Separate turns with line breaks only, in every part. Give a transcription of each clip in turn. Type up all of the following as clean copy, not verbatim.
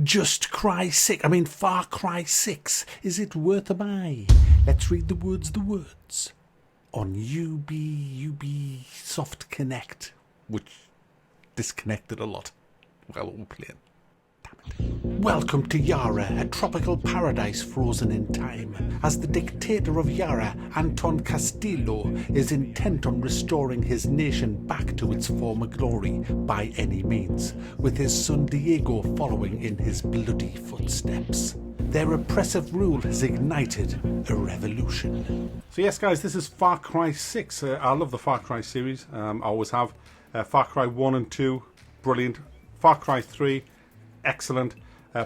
Just Cry 6. I mean, Far Cry 6. Is it worth a buy? Let's read the words. On Ubisoft Connect, which disconnected a lot while we were playing. Damn it. Welcome to Yara, a tropical paradise frozen in time, as the dictator of Yara, Anton Castillo, is intent on restoring his nation back to its former glory by any means, with his son Diego following in his bloody footsteps. Their oppressive rule has ignited a revolution. So yes, guys, this is Far Cry 6. I love the Far Cry series. I always have. Far Cry 1 and 2, brilliant. Far Cry 3, excellent.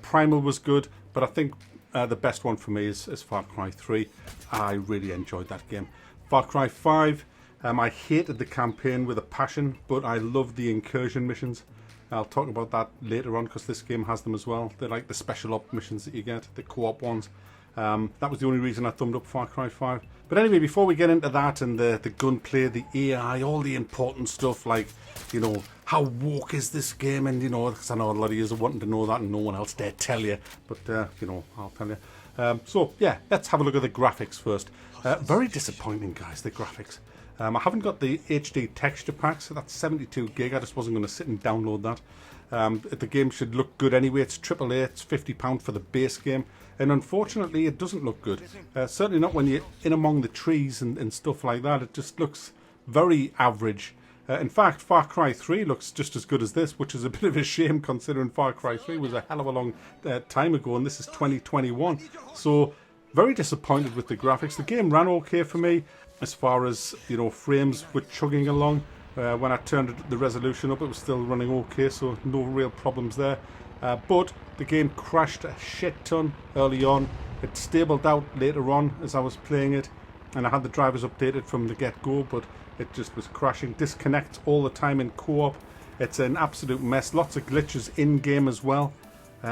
Primal was good, but I think the best one for me is Far Cry 3. I really enjoyed that game. Far Cry 5, I hated the campaign with a passion, but I loved the incursion missions. I'll talk about that later on because this game has them as well. They're like the special op missions that you get, the co-op ones. That was the only reason I thumbed up Far Cry 5. But anyway, before we get into that and the gunplay, the AI, all the important stuff like, you know, how woke is this game? And, you know, because I know a lot of you are wanting to know that and no one else dare tell you. But, you know, I'll tell you. So, yeah, let's have a look at the graphics first. Very disappointing, guys, the graphics. I haven't got the HD texture pack, so that's 72 gig. I just wasn't going to sit and download that. The game should look good anyway. It's AAA. It's £50 for the base game. And unfortunately, it doesn't look good. Certainly not when you're in among the trees and stuff like that. It just looks very average. In fact, Far Cry 3 looks just as good as this, which is a bit of a shame considering Far Cry 3 was a hell of a long time ago, and this is 2021. So, very disappointed with the graphics. The game ran okay for me as far as, you know, frames were chugging along. When I turned the resolution up, it was still running okay, so no real problems there. But the game crashed a shit ton early on. It stabled out later on as I was playing it, and I had the drivers updated from the get-go, but it just was crashing. Disconnects all the time in co-op. It's an absolute mess. Lots of glitches in-game as well,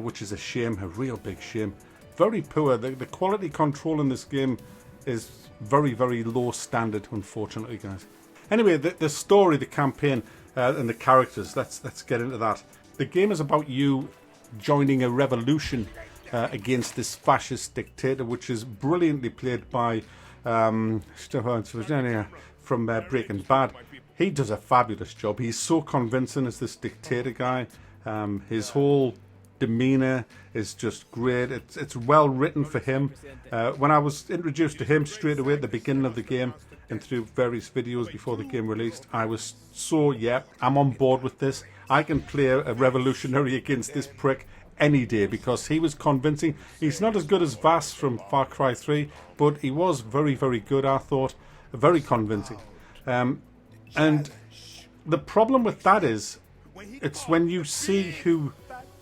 which is a shame, a real big shame. Very poor. The quality control in this game is very, very low standard, unfortunately, guys. Anyway, the story, the campaign, and the characters, let's get into that. The game is about you joining a revolution against this fascist dictator, which is brilliantly played by Stefan from Breaking Bad. He does a fabulous job. He's so convincing as this dictator guy. His whole demeanor is just great. It's well written for him. When I was introduced to him straight away at the beginning of the game and through various videos before the game released, I was so, yeah, I'm on board with this. I can play a revolutionary against this prick any day because he was convincing. He's not as good as Vass from Far Cry 3, but he was very, very good, I thought. Very convincing. And the problem with that is, it's when you see who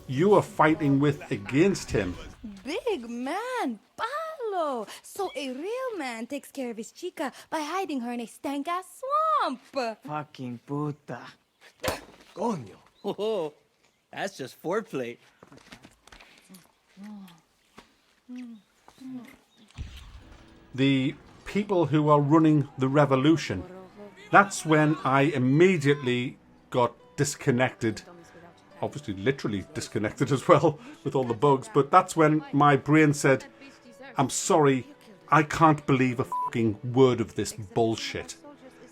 you are fighting with against him.
Big man, Palo! So a real man takes care of his chica by hiding her in a stank-ass swamp!
Fucking puta.
Coño.
Oh, that's just foreplay.
The people who are running the revolution, that's when I immediately got disconnected. Obviously, literally disconnected as well with all the bugs. But that's when my brain said, I'm sorry, I can't believe a fucking word of this bullshit.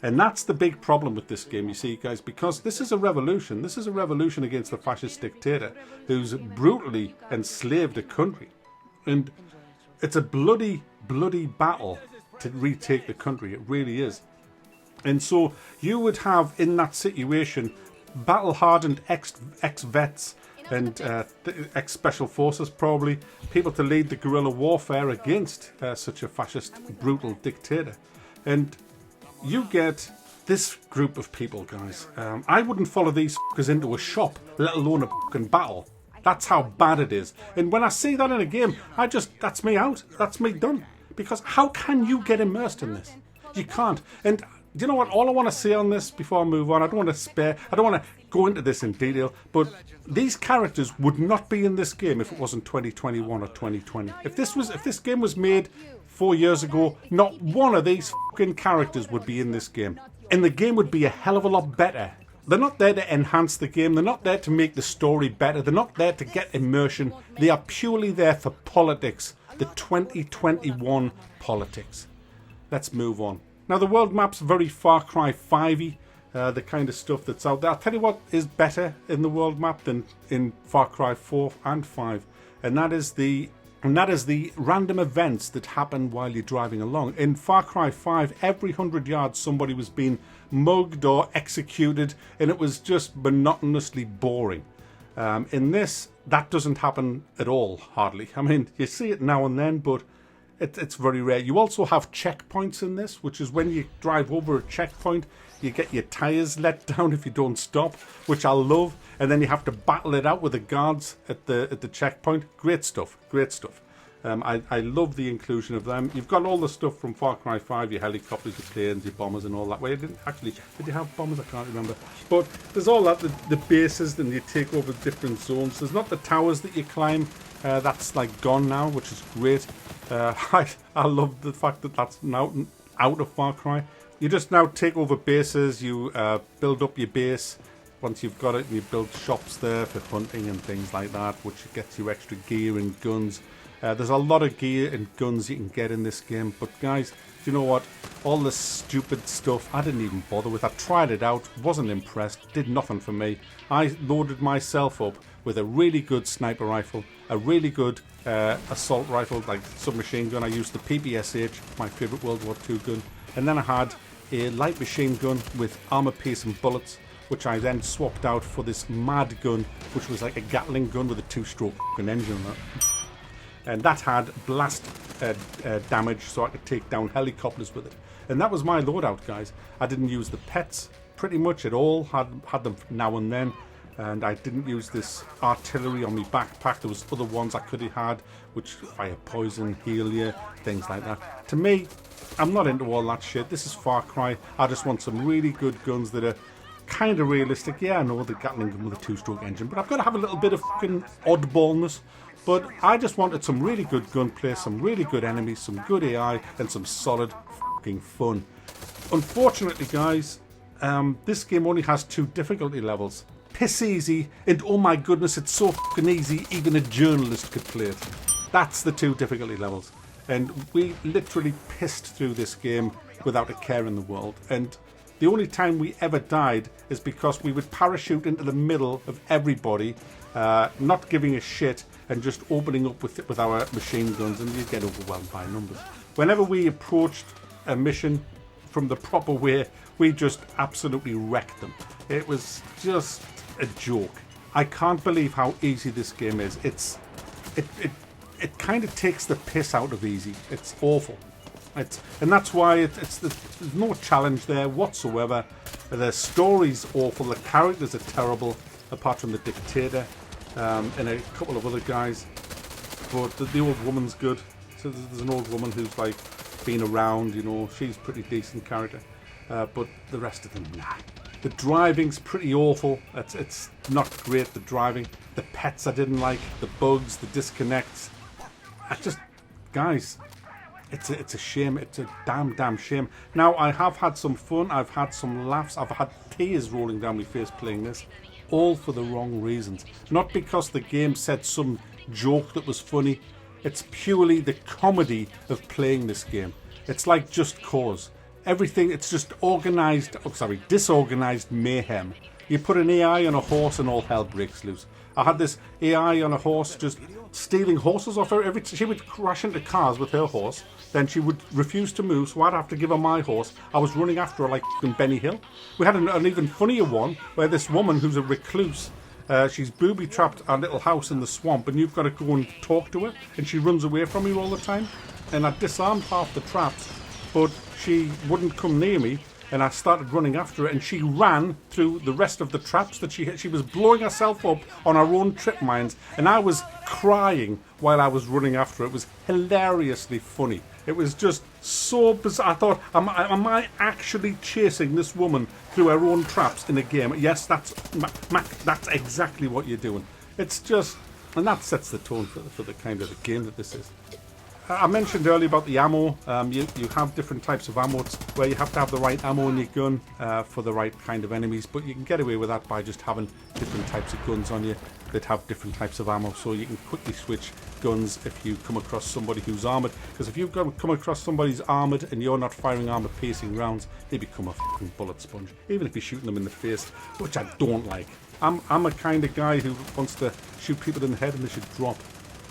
And that's the big problem with this game, you see, guys, because this is a revolution. This is a revolution against the fascist dictator who's brutally enslaved a country. And it's a bloody, bloody battle to retake the country. It really is. And so you would have in that situation battle-hardened ex-vets and ex-special forces, probably, people to lead the guerrilla warfare against such a fascist, brutal dictator. And you get this group of people, guys. I wouldn't follow these fuckers into a shop, let alone a fucking battle. That's how bad it is. And when I see that in a game, that's me out. That's me done. Because how can you get immersed in this? You can't. And do you know what? All I want to say on this before I move on, I don't want to go into this in detail, but these characters would not be in this game if it wasn't 2021 or 2020. If this game was made 4 years ago, not one of these fucking characters would be in this game. And the game would be a hell of a lot better They're not there to enhance the game. They're not there to make the story better. They're not there to get immersion. They are purely there for politics. The 2021 politics. Let's move on. Now, the world map's very Far Cry 5-y. The kind of stuff that's out there. I'll tell you what is better in the world map than in Far Cry 4 and 5. And that is the random events that happen while you're driving along. In Far Cry 5, every 100 yards somebody was being mugged or executed, and it was just monotonously boring. In this, that doesn't happen at all, hardly. I mean, you see it now and then, but it's very rare. You also have checkpoints in this, which is when you drive over a checkpoint, you get your tyres let down if you don't stop, which I love. And then you have to battle it out with the guards at the checkpoint. Great stuff, great stuff. I love the inclusion of them. You've got all the stuff from Far Cry 5, your helicopters, your planes, your bombers and all that. Well, did you have bombers? I can't remember. But there's all that, the bases, and you take over different zones. There's not the towers that you climb. That's like gone now, which is great. I love the fact that that's now out of Far Cry. You just now take over bases, you build up your base. Once you've got it, you build shops there for hunting and things like that, which gets you extra gear and guns. There's a lot of gear and guns you can get in this game, but guys, do you know what? All this stupid stuff, I didn't even bother with. I tried it out, wasn't impressed, did nothing for me. I loaded myself up with a really good sniper rifle, a really good assault rifle, like submachine gun. I used the PPSH, my favourite World War II gun, and then I had a light machine gun with armour-piercing bullets, which I then swapped out for this mad gun, which was like a Gatling gun with a 2-stroke engine on it. And that had blast damage, so I could take down helicopters with it. And that was my loadout, guys. I didn't use the pets pretty much at all. Had them now and then. And I didn't use this artillery on my backpack. There was other ones I could have had, which fire poison, heal you, things like that. To me, I'm not into all that shit. This is Far Cry. I just want some really good guns that are kind of realistic. Yeah, I know the Gatling gun with a 2-stroke engine, but I've got to have a little bit of fucking oddballness. But I just wanted some really good gunplay, some really good enemies, some good AI, and some solid fucking fun. Unfortunately, guys, this game only has 2 difficulty levels. Piss easy, and oh my goodness, it's so fucking easy, even a journalist could play it. That's the 2 difficulty levels. And we literally pissed through this game without a care in the world. And the only time we ever died is because we would parachute into the middle of everybody, not giving a shit, and just opening up with our machine guns, and you get overwhelmed by numbers. Whenever we approached a mission from the proper way, we just absolutely wrecked them. It was just a joke. I can't believe how easy this game is. It kind of takes the piss out of easy. It's awful. And that's why there's no challenge there whatsoever. The story's awful. The characters are terrible, apart from the dictator and a couple of other guys. But the old woman's good. So there's an old woman who's like been around, you know. She's a pretty decent character. But the rest of them, nah. The driving's pretty awful. It's not great, the driving. The pets I didn't like. The bugs, the disconnects. Guys, it's a shame. It's a damn shame. Now, I have had some fun. I've had some laughs. I've had tears rolling down my face playing this. All for the wrong reasons. Not because the game said some joke that was funny. It's purely the comedy of playing this game. It's like Just Cause. Everything, it's just disorganized mayhem. You put an AI on a horse and all hell breaks loose. I had this AI on a horse just stealing horses off her. She would crash into cars with her horse, then she would refuse to move, so I'd have to give her my horse. I was running after her like Benny Hill. We had an even funnier one where this woman who's a recluse, she's booby-trapped a little house in the swamp, and you've got to go and talk to her, and she runs away from you all the time. And I disarmed half the traps, but she wouldn't come near me, and I started running after her, and she ran through the rest of the traps that she was blowing herself up on her own trip mines, and I was crying while I was running after her. It was hilariously funny. It was just so bizarre. I thought, am I actually chasing this woman through her own traps in a game? Yes, that's exactly what you're doing. It's just, and that sets the tone for the kind of the game that this is. I mentioned earlier about the ammo. You have different types of ammo where you have to have the right ammo in your gun for the right kind of enemies, but you can get away with that by just having different types of guns on you that have different types of ammo, so you can quickly switch guns if you come across somebody who's armoured, because if you've come across somebody who's armoured and you're not firing armour-piercing rounds, they become a fucking bullet sponge, even if you're shooting them in the face, which I don't like. I'm a kind of guy who wants to shoot people in the head and they should drop.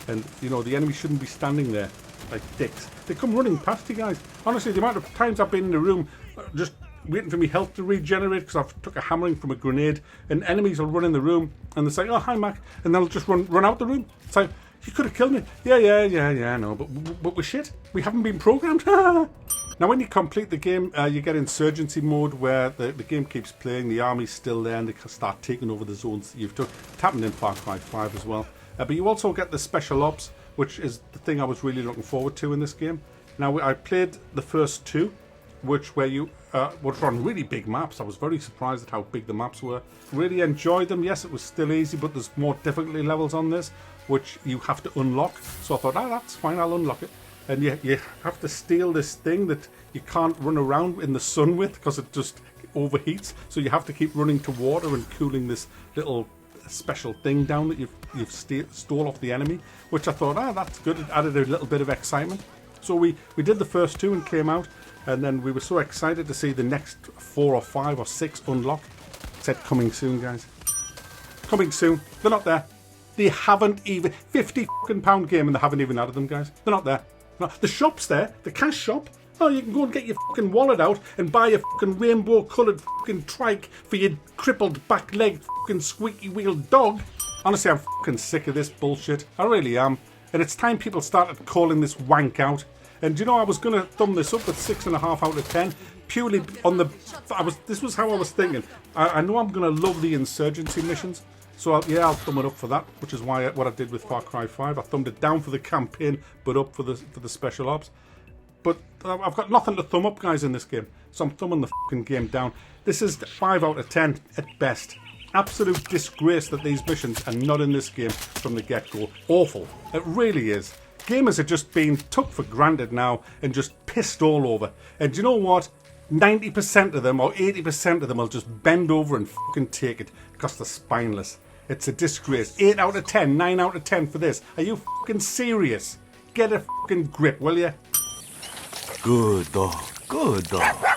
And, you know, the enemy shouldn't be standing there like dicks. They come running past you guys. Honestly, the amount of times I've been in the room just waiting for me health to regenerate because I've took a hammering from a grenade, and enemies will run in the room and they'll say, oh, hi, Mac, and they'll just run out the room. It's like, you could have killed me. Yeah, I know, but we're shit. We haven't been programmed. Now, when you complete the game, you get insurgency mode where the game keeps playing, the army's still there, and they can start taking over the zones that you've took. It happened in Far Cry 5 as well. But you also get the special ops, which is the thing I was really looking forward to in this game. Now, I played the first two, which were on really big maps. I was very surprised at how big the maps were. Really enjoyed them. Yes, it was still easy, but there's more difficulty levels on this, which you have to unlock. So I thought, that's fine, I'll unlock it. And you have to steal this thing that you can't run around in the sun with because it just overheats. So you have to keep running to water and cooling this little special thing down that you've stole off the enemy, which I thought, that's good. It added a little bit of excitement. So we did the first two and came out, and then we were so excited to see the next 4 or 5 or 6 unlock. It said coming soon, guys. Coming soon. They're not there. They haven't even... £50 game and they haven't even added them, guys. They're not there. No, the shop's there. The cash shop. Oh, you can go and get your fucking wallet out and buy a fucking rainbow-coloured fucking trike for your crippled back-legged fucking squeaky-wheeled dog. Honestly, I'm fucking sick of this bullshit. I really am. And it's time people started calling this wank out. And you know, I was going to thumb this up with 6.5 out of 10, purely on the... This was how I was thinking. I know I'm going to love the insurgency missions. So I'll thumb it up for that, which is what I did with Far Cry 5. I thumbed it down for the campaign, but up for the special ops. But I've got nothing to thumb up, guys, in this game. So I'm thumbing the fucking game down. This is 5 out of 10 at best. Absolute disgrace that these missions are not in this game from the get-go. Awful. It really is. Gamers are just being took for granted now and just pissed all over. And do you know what? 90% of them or 80% of them will just bend over and fucking take it because they're spineless. It's a disgrace. 8 out of 10, 9 out of 10 for this. Are you fucking serious? Get a fucking grip, will you?
Good dog. Good dog.